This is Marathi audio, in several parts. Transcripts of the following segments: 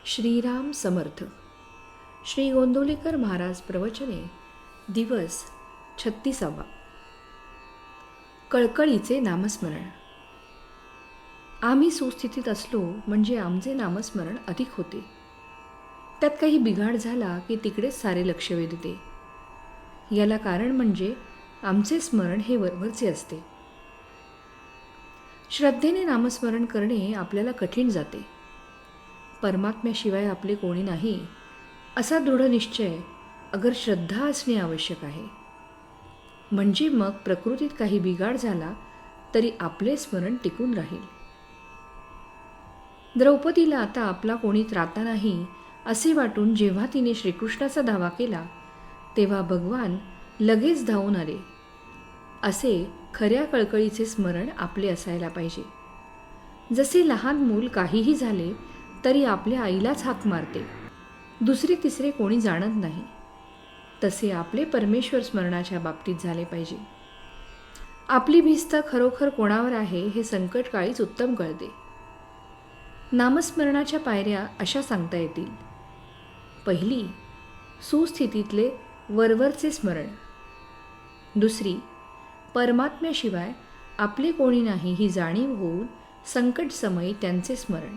श्रीराम समर्थ. श्री गोंदवलेकर महाराज प्रवचने. दिवस 36. कळकळीचे नामस्मरण. आम्ही सुस्थितीत असलो म्हणजे आमचे नामस्मरण अधिक होते. त्यात काही बिघाड झाला की तिकडेच सारे लक्ष वेधते. याला कारण म्हणजे आमचे स्मरण हे वरवरचे असते. श्रद्धेने नामस्मरण करणे आपल्याला कठीण जाते. परमात्म्याशिवाय आपले कोणी नाही असा दृढ निश्चय अगर श्रद्धा असणे आवश्यक आहे. म्हणजे मग प्रकृतीत काही बिघाड झाला तरी आपले स्मरण टिकून राहील. द्रौपदीला आता आपला कोणी त्राता नाही असे वाटून जेव्हा तिने श्रीकृष्णाचा धावा केला तेव्हा भगवान लगेच धावून आले. असे खऱ्या कळकळीचे स्मरण आपले असायला पाहिजे. जसे लहान मूल काहीही झाले तरी आपल्या आईलाच हाक मारते, दुसरे तिसरे कोणी जाणत नाही, तसे आपले परमेश्वर स्मरणाच्या बाबतीत झाले पाहिजे. आपली भिस्त खरोखर कोणावर आहे हे संकटकाळीच उत्तम कळते. नामस्मरणाच्या पायऱ्या अशा सांगता येतील. पहिली, सुस्थितीतले वरवरचे स्मरण. दुसरी, परमात्म्याशिवाय आपले कोणी नाही ही जाणीव होऊन संकट समयी त्यांचे स्मरण.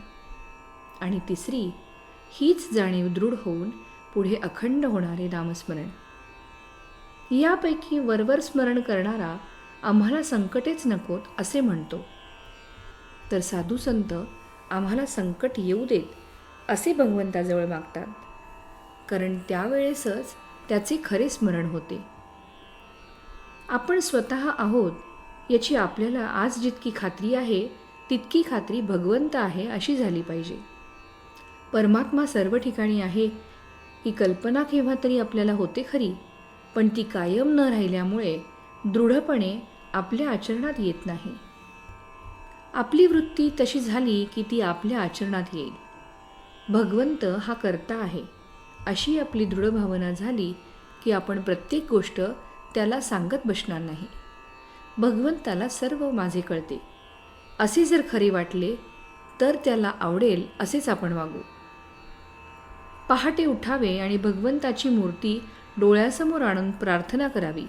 आणि तिसरी, हीच जाणीव दृढ होऊन पुढे अखंड होणारे नामस्मरण. यापैकी वरवर स्मरण करणारा आम्हाला संकटेच नकोत असे म्हणतो, तर साधू संत आम्हाला संकट येऊ देत असे भगवंताजवळ मागतात, कारण त्यावेळेसच त्याचे खरे स्मरण होते. आपण स्वतः आहोत याची आपल्याला आज जितकी खात्री आहे तितकी खात्री भगवंत आहे अशी झाली पाहिजे. परमात्मा सर्व ठिकाणी आहे ही कल्पना केव्हा तरी आपल्याला होते खरी, पण ती कायम न राहिल्यामुळे दृढपणे आपल्या आचरणात येत नाही. आपली वृत्ती तशी झाली की ती आपल्या आचरणात येईल. भगवंत हा कर्ता आहे अशी आपली दृढ भावना झाली की आपण प्रत्येक गोष्ट त्याला सांगत बसणार नाही. भगवंताला सर्व माझे कळते असे जर खरे वाटले तर त्याला आवडेल असेच आपण वागू. पहाटे उठावे आणि भगवंताची मूर्ती डोळ्यासमोर आणून प्रार्थना करावी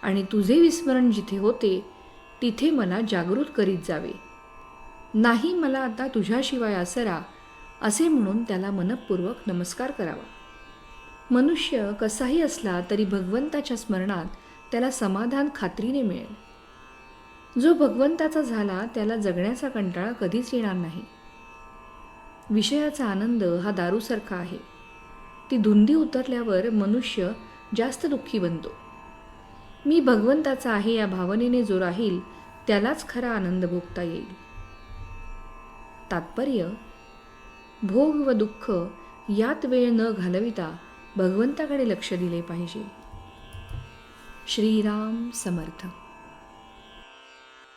आणि तुझे विस्मरण जिथे होते तिथे मला जागृत करीत जावे. नाही मला आता तुझ्याशिवाय आसरा असे म्हणून त्याला मनःपूर्वक नमस्कार करावा. मनुष्य कसाही असला तरी भगवंताच्या स्मरणात त्याला समाधान खात्रीने मिळेल. जो भगवंताचा झाला त्याला जगण्याचा कंटाळा कधीच येणार नाही. विषयाचा आनंद हा दारूसारखा आहे. ती धुंदी उतरल्यावर मनुष्य जास्त दुःखी बनतो. मी भगवंताचा आहे या भावनेने जो राहील त्यालाच खरा आनंद भोगता येईल. तात्पर्य, भोग व दुःख यात वेळ न घालविता भगवंताकडे लक्ष दिले पाहिजे. श्रीराम समर्थ.